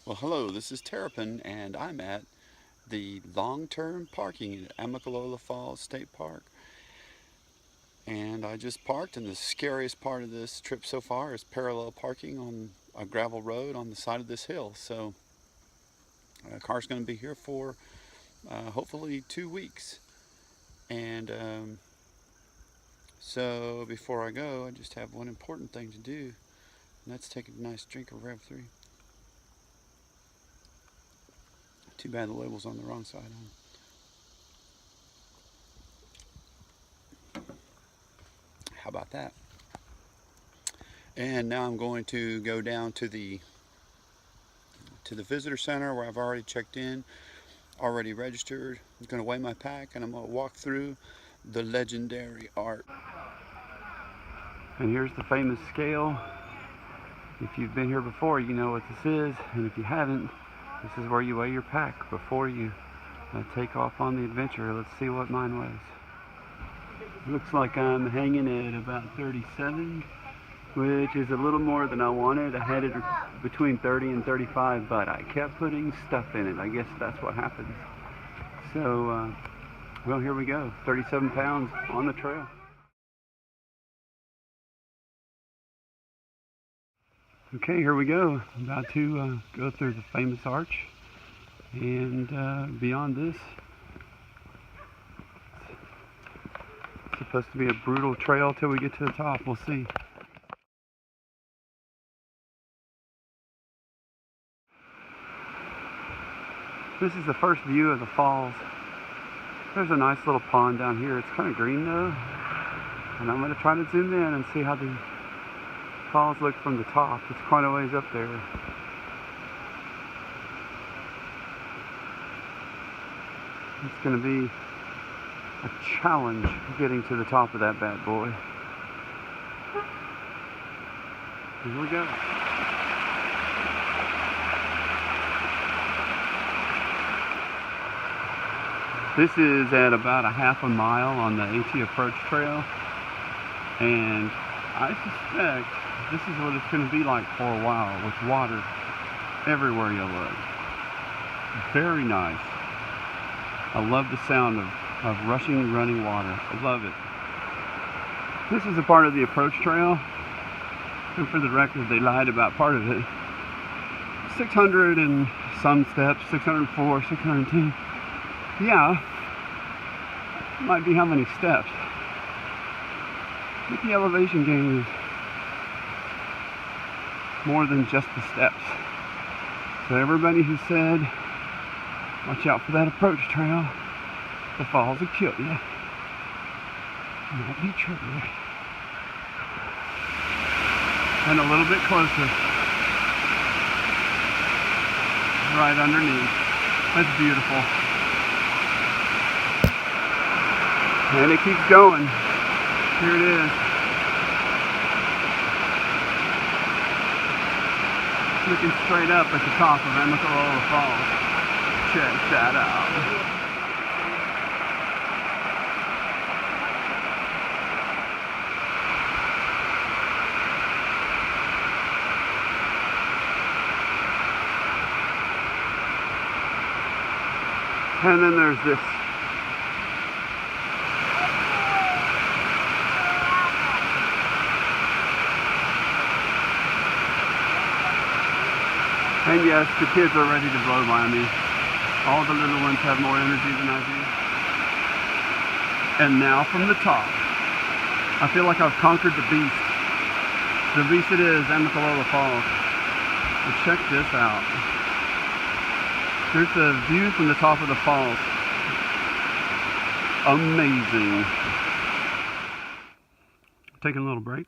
Well, hello, this is Terrapin, and I'm at the long-term parking at Amicalola Falls State Park. And I just parked, and the scariest part of this trip so far is parallel parking on a gravel road on the side of this hill. So, a car's going to be here for hopefully 2 weeks. And so, before I go, I just have one important thing to do, and that's take a nice drink of Rev 3. Too bad the label's on the wrong side, huh? How about that? And now I'm going to go down to the visitor center where I've already checked in, already registered. I'm going to weigh my pack and I'm going to walk through the legendary art. And here's the famous scale. If you've been here before, you know what this is, and if you haven't, this is where you weigh your pack before you take off on the adventure. Let's see what mine weighs. Looks like I'm hanging at about 37, which is a little more than I wanted. I had it between 30 and 35, but I kept putting stuff in it. I guess that's what happens. So, well, here we go. 37 pounds on the trail. Okay, here we go. I'm about to go through the famous arch. And beyond this, it's supposed to be a brutal trail till we get to the top. We'll see. This is the first view of the falls. There's a nice little pond down here. It's kind of green though. And I'm going to try to zoom in and see how the falls look from the top. It's quite a ways up there. It's going to be a challenge getting to the top of that bad boy. Here we go. This is at about a half a mile on the AT Approach Trail, and I suspect this is what it's going to be like for a while, with water everywhere you look. Very nice. I love the sound of rushing, running water. I love it. This is a part of the Approach Trail, and for the record, they lied about part of it. 600 and some steps, 604, 610. Yeah, might be how many steps. But the elevation gain is more than just the steps. So everybody who said, watch out for that approach trail, the falls will kill you, might be true. And a little bit closer. Right underneath. That's beautiful. And it keeps going. Here it is. Looking straight up at the top of Amicalola Falls. Check that out. And then there's this and yes, the kids are ready to blow by me. All the little ones have more energy than I do. And now from the top, I feel like I've conquered the beast. The beast it is, Amicalola Falls. But check this out. Here's the view from the top of the falls. Amazing. Taking a little break.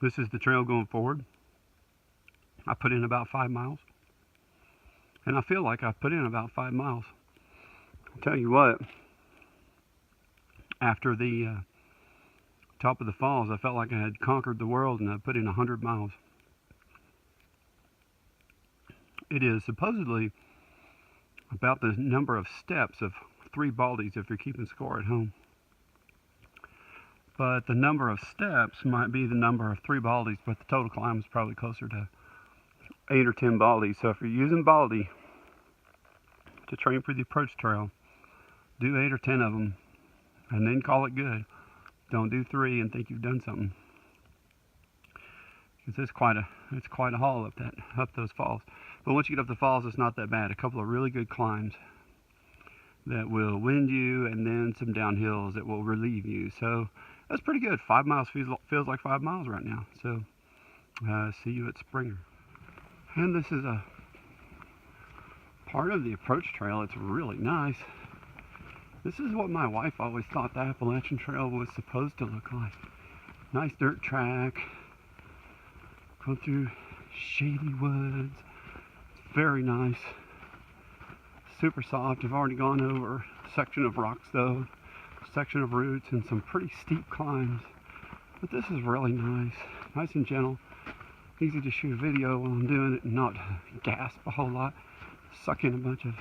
This is the trail going forward. I put in about 5 miles. And I feel like I put in about 5 miles. I'll tell you what, after the top of the falls, I felt like I had conquered the world, and I put in 100 miles. It is supposedly about the number of steps of 3 Baldies if you're keeping score at home. But the number of steps might be the number of 3 Baldies, but the total climb is probably closer to 8 or 10 baldies. So if you're using baldy to train for the approach trail, do 8 or 10 of them and then call it good. Don't do 3 and think you've done something. Because it's quite a haul up those falls. But once you get up the falls, it's not that bad. A couple of really good climbs that will wind you, and then some downhills that will relieve you. So that's pretty good. 5 miles feels like 5 miles right now. So see you at Springer. And this is a part of the approach trail. It's really nice. This is what my wife always thought the Appalachian Trail was supposed to look like. Nice dirt track. Go through shady woods. It's very nice. Super soft. I've already gone over a section of rocks though, a section of roots, and some pretty steep climbs. But this is really nice. Nice and gentle. Easy to shoot a video while I'm doing it and not gasp a whole lot. Suck in a bunch of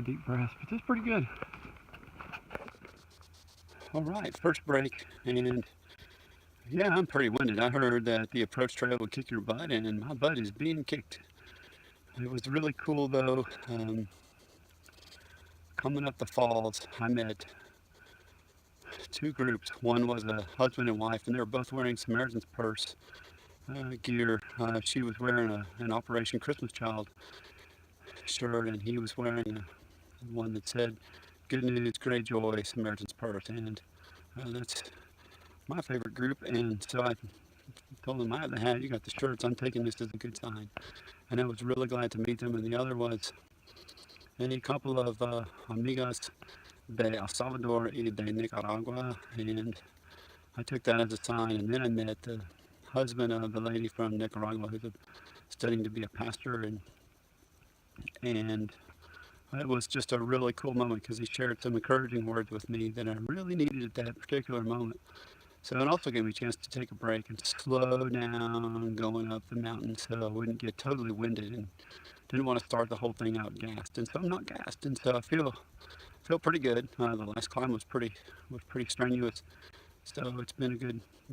deep breaths, but this is pretty good. All right, first break, and yeah, I'm pretty winded. I heard that the approach trail would kick your butt, and my butt is being kicked. It was really cool though. Coming up the falls, I met 2 groups. One was a husband and wife, and they were both wearing Samaritan's Purse gear. She was wearing an Operation Christmas Child shirt, and he was wearing one that said, "Good news, great joy, Samaritan's Purse." And that's my favorite group. And so I told them, I have the hat, you got the shirts, I'm taking this as a good sign. And I was really glad to meet them. And the other was a couple of amigas de El Salvador y de Nicaragua, and I took that as a sign. And then I met the husband of the lady from Nicaragua who's studying to be a pastor, and it was just a really cool moment because he shared some encouraging words with me that I really needed at that particular moment. So it also gave me a chance to take a break and slow down going up the mountain so I wouldn't get totally winded, and didn't want to start the whole thing out gassed. And so I'm not gassed, and so I feel pretty good. The last climb was pretty strenuous, so it's been a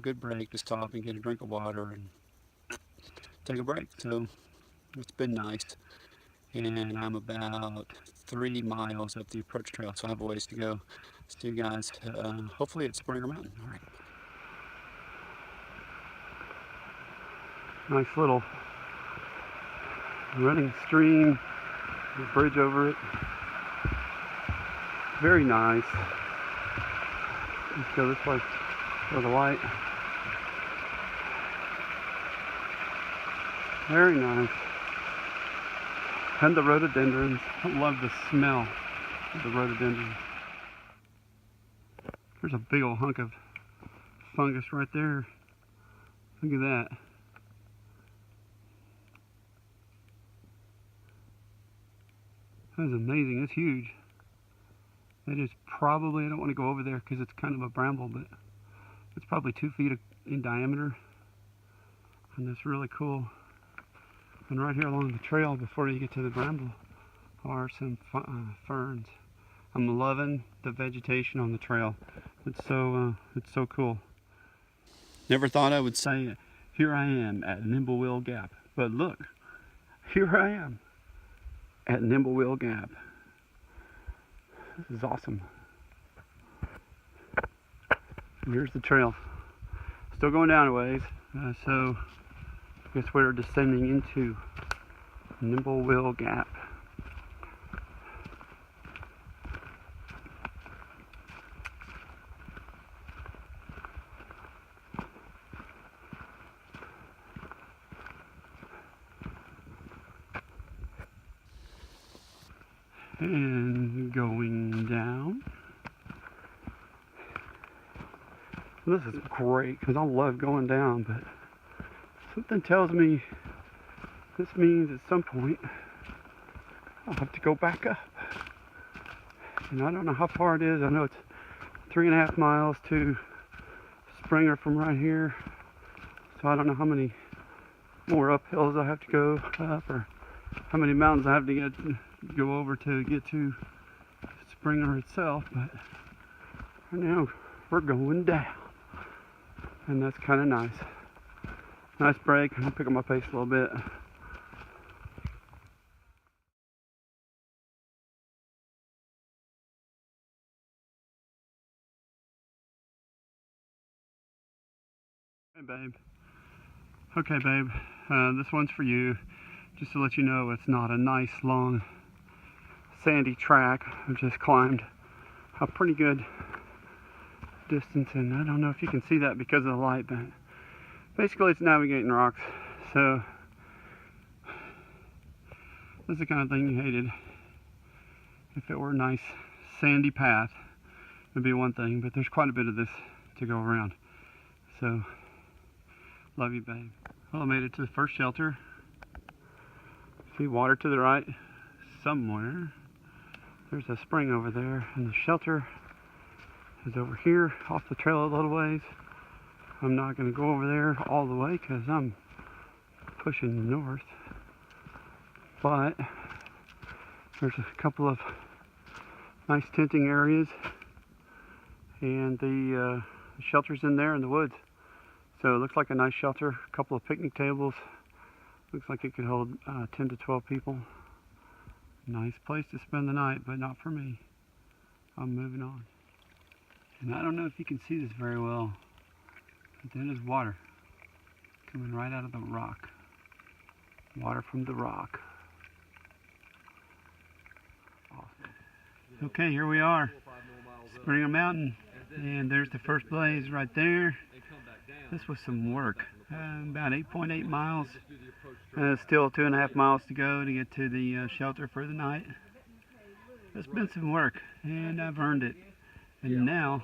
good break to stop and get a drink of water and take a break. So it's been nice. And I'm about 3 miles up the approach trail, so I have a ways to go. See you guys hopefully at Springer Mountain. All right. Nice little running stream, the bridge over it. Very nice. Let's go this way for the light. Very nice. And the rhododendrons. I love the smell of the rhododendron. There's a big old hunk of fungus right there. Look at that. That is amazing. It's huge. It is probably, I don't want to go over there because it's kind of a bramble, but it's probably 2 feet in diameter. And that's really cool. And right here along the trail before you get to the bramble are some ferns. I'm loving the vegetation on the trail. It's so cool. Never thought I would say it. Here I am at Nimblewheel Gap. But look, here I am at Nimblewheel Gap. This is awesome. Here's the trail. Still going down a ways. So I guess we're descending into Nimblewheel Gap. And going down. This is great because I love going down, but something tells me this means at some point I'll have to go back up. And I don't know how far it is. I know it's 3.5 miles to Springer from right here. So I don't know how many more uphills I have to go up, or how many mountains I have to go over to get to Springer itself. But right now we're going down, and that's kind of nice. Nice break. I'm picking my pace a little bit. Hey babe. Okay babe, this one's for you. Just to let you know, it's not a nice long sandy track. I've just climbed a pretty good distance, and I don't know if you can see that because of the light, but basically it's navigating rocks. So this is the kind of thing you hated. If it were a nice sandy path, it'd be one thing, but there's quite a bit of this to go around. So love you babe. Well, I made it to the first shelter. See water to the right somewhere. There's a spring over there, and the shelter is over here off the trail a little ways. I'm not going to go over there all the way because I'm pushing north, but there's a couple of nice tenting areas, and the shelter's in there in the woods. So it looks like a nice shelter, a couple of picnic tables. Looks like it could hold 10 to 12 people. Nice place to spend the night, but not for me. I'm moving on. And I don't know if you can see this very well, but there is water coming right out of the rock. Water from the rock. Awesome. Okay, here we are. Springer Mountain. And there's the first blaze right there. This was some work. About 8.8 miles. Still 2.5 miles to go to get to the shelter for the night. It's been some work, and I've earned it. And now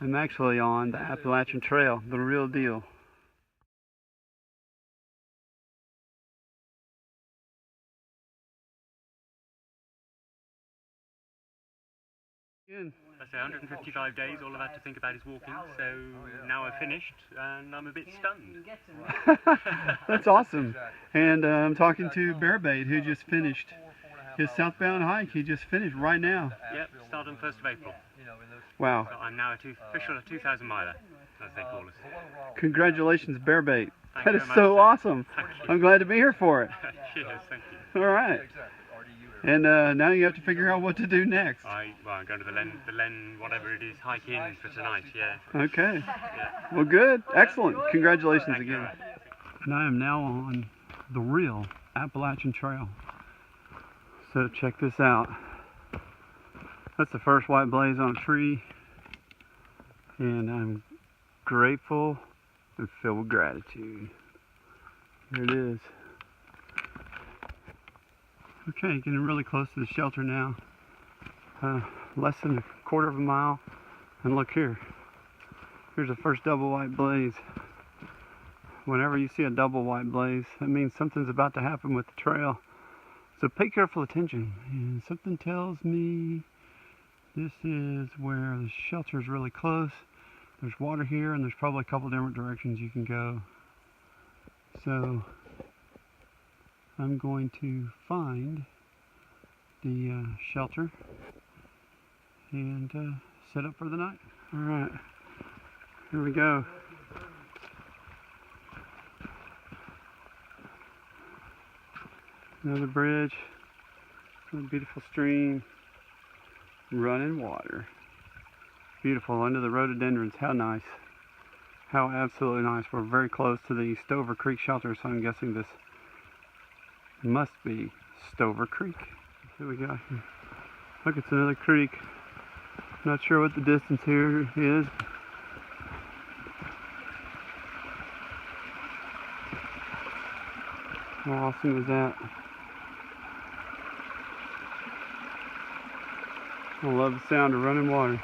I'm actually on the Appalachian Trail, the real deal. I say 155 days, all I've had to think about is walking, so now I've finished and I'm a bit stunned. That's awesome. And I'm talking to Bearbait, who just finished his southbound hike. He just finished right now. Yep, started on 1st of April. Wow. So I'm now official 2,000 miler, as they call us. Congratulations, Bearbait. Thank That you is very so much, awesome. Thank you. I'm glad to be here for it. Cheers, thank you. All right. And now you have to figure out what to do next. I'm going to the Len, whatever it is, hike in for tonight, yeah. Okay. Yeah. Well, good. Excellent. Congratulations Thank you. again. And I am now on the real Appalachian Trail. So check this out. That's the first white blaze on a tree. And I'm grateful and filled with gratitude. Here it is. Okay, getting really close to the shelter now. Less than a quarter of a mile. And look here. Here's the first double white blaze. Whenever you see a double white blaze, that means something's about to happen with the trail. So pay careful attention. And something tells me this is where the shelter is really close. There's water here, and there's probably a couple different directions you can go. So I'm going to find the shelter and set up for the night. All right, here we go. Another bridge, a beautiful stream, running water. Beautiful, under the rhododendrons. How nice. How absolutely nice. We're very close to the Stover Creek shelter, so I'm guessing this must be Stover Creek. Here we go. Look, it's another creek. Not sure what the distance here is. How awesome is that? I love the sound of running water.